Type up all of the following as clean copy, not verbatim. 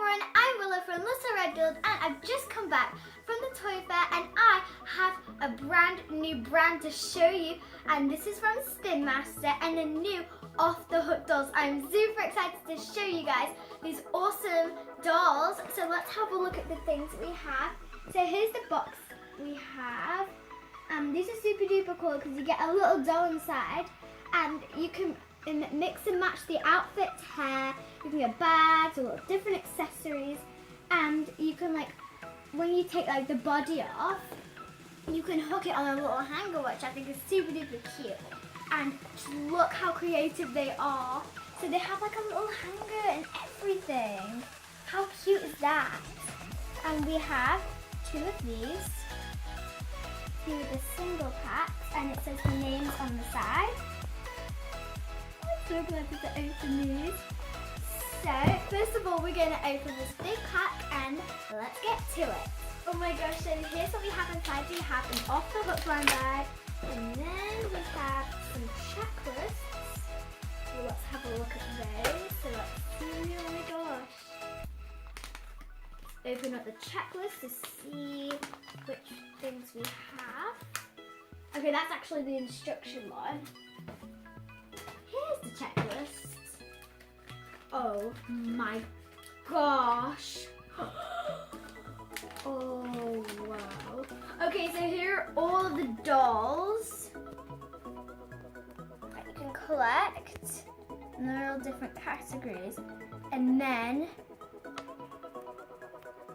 everyone, I'm Willa from Little Red Dolls and I've just come back from the toy fair and I have a brand new brand to show you, and this is from SPINMASTER and the new Off the Hook dolls. I'm super excited to show you guys these awesome dolls. So let's have a look at the things we have. So here's the box we have. These are super duper cool because you get a little doll inside and you can mix and match the outfits, hair, you can get bags, or different accessories, and you can, like, when you take like the body off, you can hook it on a little hanger, which I think is super duper cute. And just look how creative they are. So they have like a little hanger and everything. How cute is that? And we have two of these. Two of the single packs, and it says the names on the side. So glad to open these. So first of all, we're going to open this big pack and let's get to it. Oh my gosh, so here's what we have inside. We have an Off the Hook blind bag, and then we have some checklists. So let's have a look at those. So let's see. Oh my gosh. Open up the checklist to see which things we have. Okay, that's actually the instruction one. Here's the checklist. Oh my gosh. Oh wow. Okay, so here are all of the dolls that you can collect. And they're all different categories. And then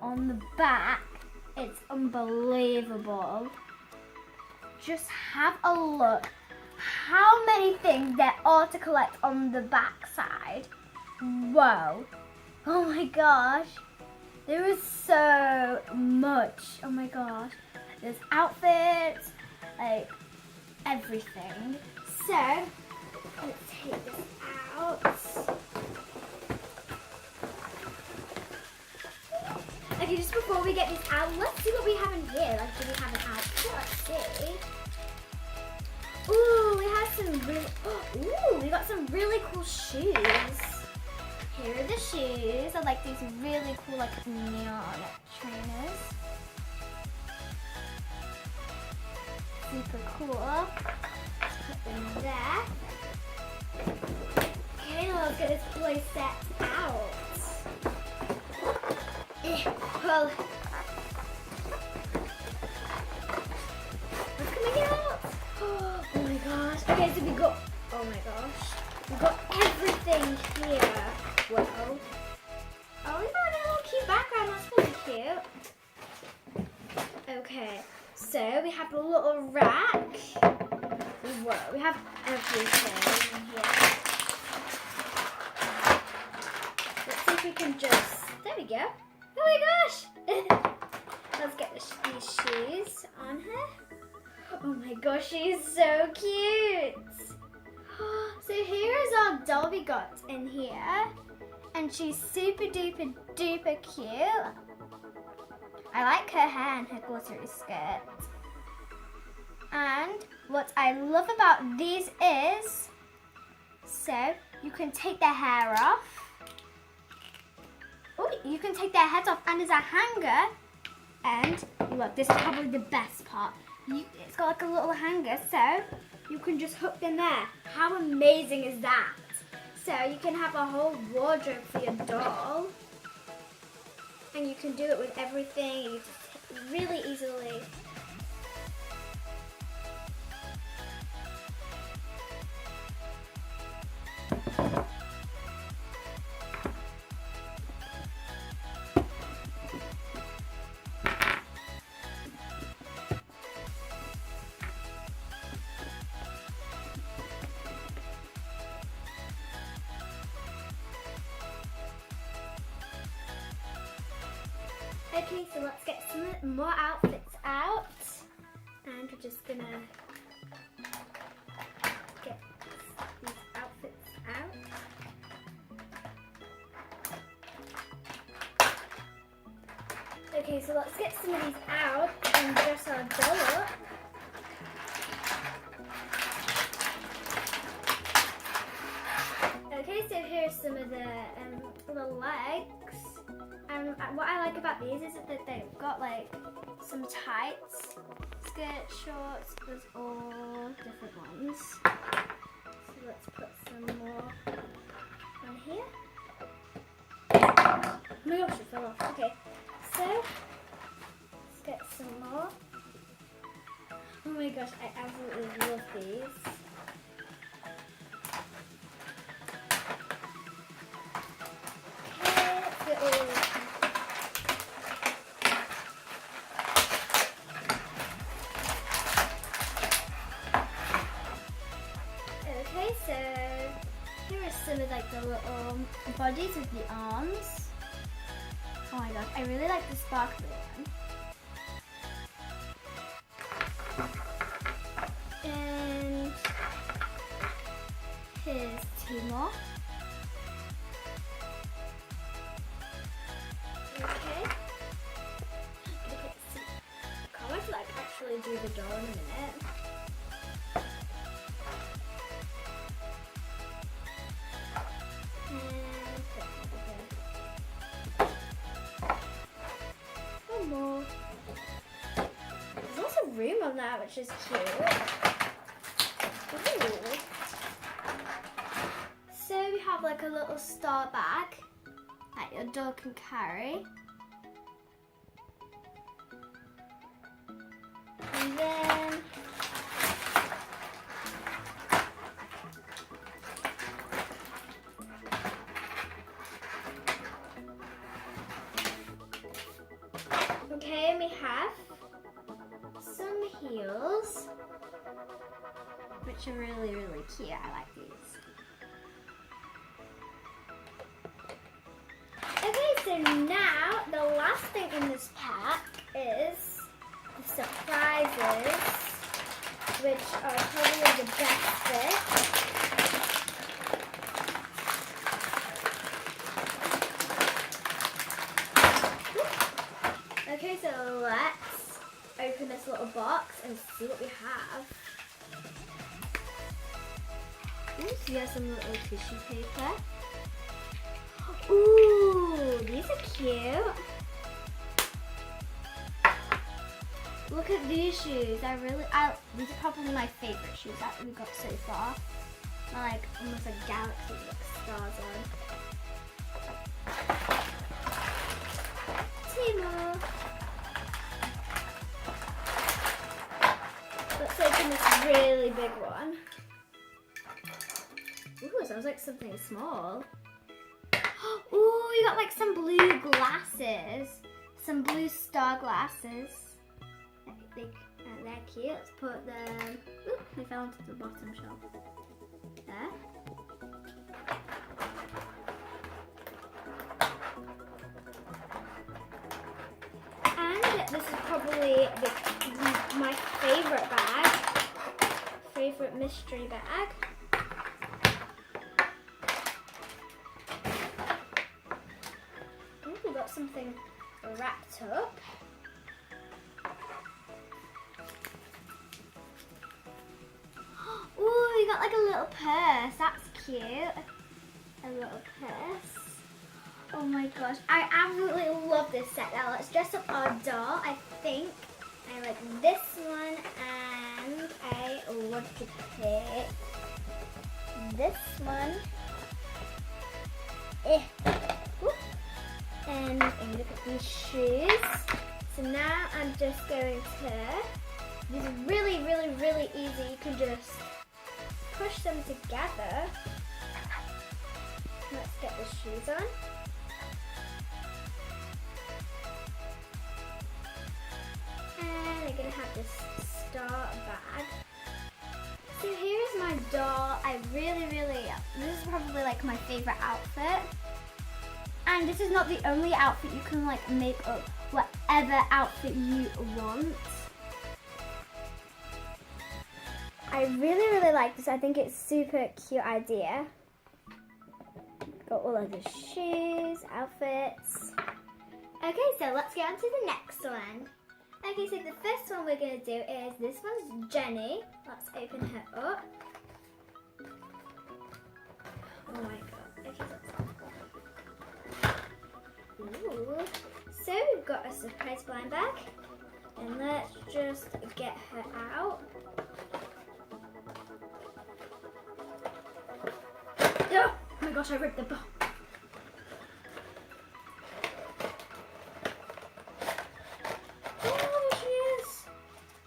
on the back, it's unbelievable. Just have a look. How many things there are to collect on the back side. Whoa. Oh my gosh. There is so much. Oh my gosh. There's outfits, like everything. So, let's take this out. Okay, just before we get this out, let's see what we have in here. Like, do we have an outfit? Let's see. Ooh, we have some we got some really cool shoes. Here are the shoes. I like these really cool, like, neon trainers. Super cool. Put them there. Okay, now let's get this play set out. Well, what's coming out? Oh my gosh. Okay, so we got, oh my gosh. We got everything here. Whoa. Oh, we got a little cute background. That's really cute. Okay, so we have a little rack. Whoa, we have everything in here. Let's see if we can just, there we go. Oh my gosh. Let's get these shoes on her. Oh my gosh, she's so cute. So here is our doll we got in here, and she's super duper duper cute. I like her hair and her glittery skirt. And what I love about these is, so you can take their hair off. Oh, you can take their heads off, and there's a hanger. And look, this is probably the best part. It's got like a little hanger, so you can just hook them there. How amazing is that? So you can have a whole wardrobe for your doll. And you can do it with everything really easily. Okay, so let's get some more outfits out, and we're just gonna get these outfits out. Okay, so let's get some of these out and dress our doll up. Okay, so here's some of the legs. And what I like about these is that they've got like some tights, skirt, shorts, there's all different ones. So let's put some more on here. Oh my gosh, it fell off. Okay, so let's get some more. Oh my gosh, I absolutely love these. Okay, let's get all of them. Okay, so here are some of like the little bodies with the arms. Oh my gosh, I really like the sparkly one. And here's two more. Okay. I can't wait to like actually do the doll in a minute. More. There's lots of room on that, which is cute. Ooh. So we have like a little star bag that your dog can carry. And then okay, and we have some heels, which are really, really cute. I like these. Okay, so now the last thing in this pack is the surprises, which are probably the best bit. Okay, so let's open this little box and see what we have. Ooh, so we have some little tissue paper. Ooh, these are cute. Look at these shoes. These are probably my favorite shoes that we got so far. They're like almost like galaxy with stars on. Two more. Let's open this really big one. Ooh, sounds like something small. Ooh, you got like some blue glasses. Some blue star glasses. They're cute. Let's put them. Ooh, they fell onto the bottom shelf. There. And this is probably my favorite bag. Favorite mystery bag. Ooh, we got something wrapped up. Ooh, we got like a little purse. That's cute. A little purse. Oh my gosh, I absolutely love this set. Now let's dress up our doll. I think I like this one, and I want to pick this one. And look at these shoes. So now I'm just going to, these are really, really, really easy. You can just push them together. Let's get the shoes on. And I'm gonna have this star bag. So here is my doll. This is probably like my favorite outfit. And this is not the only outfit. You can like make up whatever outfit you want. I really, really like this. I think it's a super cute idea. Got all of the shoes, outfits. Okay, so let's get on to the next one. Okay, so the first one we're going to do is, this one's Jenny. Let's open her up. Oh my god. Okay, so let's... Ooh. So we've got a surprise blind bag. And let's just get her out. Oh my gosh, I ripped the box. Oh, there she is.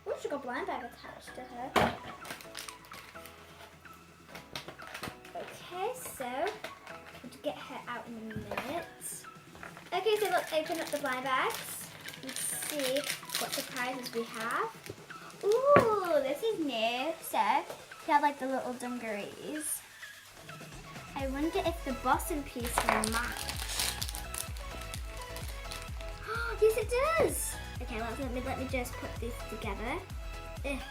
Oh, she got a blind bag attached to her. Okay, so we'll get her out in a minute. Okay, so let's open up the blind bags and see what surprises we have. Ooh, this is new. So we have like the little dungarees. I wonder if the bottom piece will match. Oh, yes it does. Okay, let me just put these together. Ugh.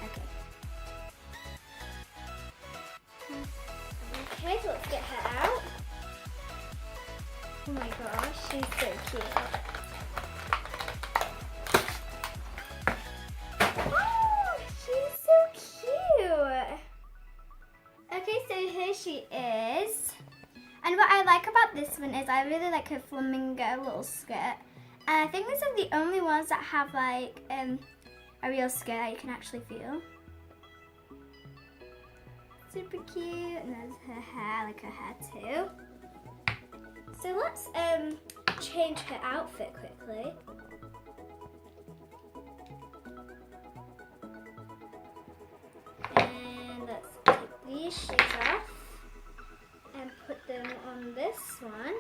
Okay. Okay, so let's get her out. Oh my gosh, she's so cute. Oh, she's so cute. Okay, so here she is. And what I like about this one is I really like her flamingo little skirt. And I think these are the only ones that have like a real skirt you can actually feel. Super cute. And there's her hair, like her hair too. So let's change her outfit quickly. And let's take these shoes off and put them on this one.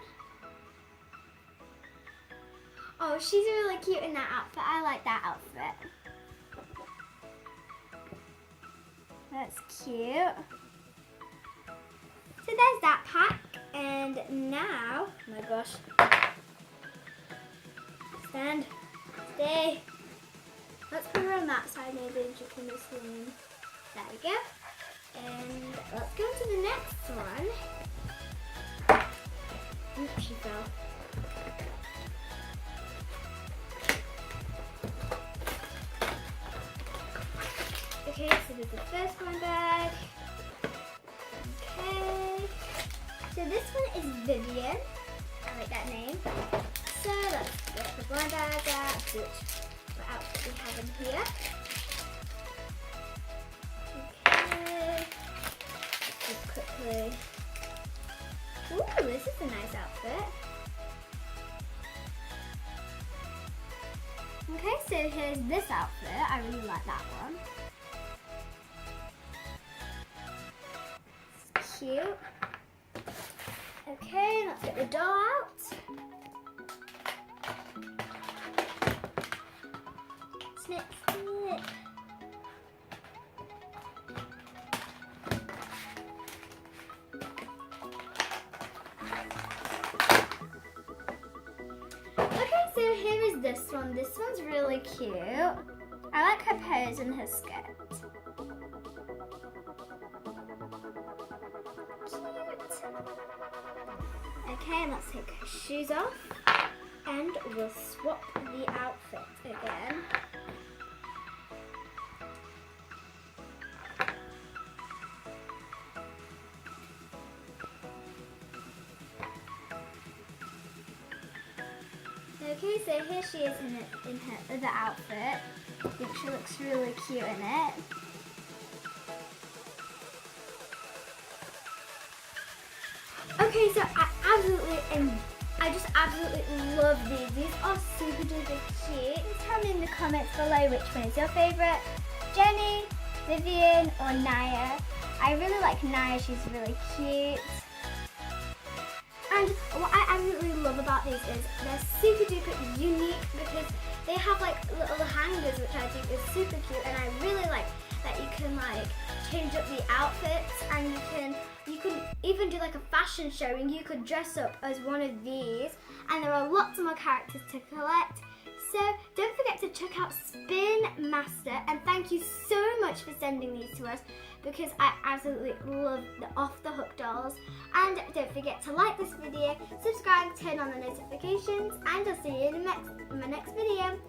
Oh, she's really cute in that outfit. I like that outfit. That's cute. So there's that pack. And now, oh my gosh, stand, stay. Let's put her on that side maybe and she can just lean. There we go. And let's go to the next one. Oops, she fell. Okay, so there's the first one bag. Okay. So this one is Vivian. I like that name. So let's get the blind bag out, see what outfit we have in here. Okay. Just quickly. Ooh, this is a nice outfit. Okay, so here's this outfit. I really like that one. It's cute. Okay, let's get the doll out. Snip, snip. Okay, so here is this one. This one's really cute. I like her pose and her skirt. Okay, let's take her shoes off and we'll swap the outfit again. Okay, so here she is in her other outfit. I think she looks really cute in it. Okay, so I just absolutely love these. These are super duper cute. Just tell me in the comments below which one is your favorite. Jenny, Vivian, or Naya. I really like Naya, she's really cute. And what I absolutely love about these is they're super duper unique because they have like little hangers, which I think is super cute, and I really like that you can like change up the outfits, and you can even do like a fashion show and you could dress up as one of these, and there are lots more characters to collect. So don't forget to check out SPINMASTER, and thank you so much for sending these to us because I absolutely love the Off the Hook dolls. And don't forget to like this video, subscribe, turn on the notifications, and I'll see you in my next video.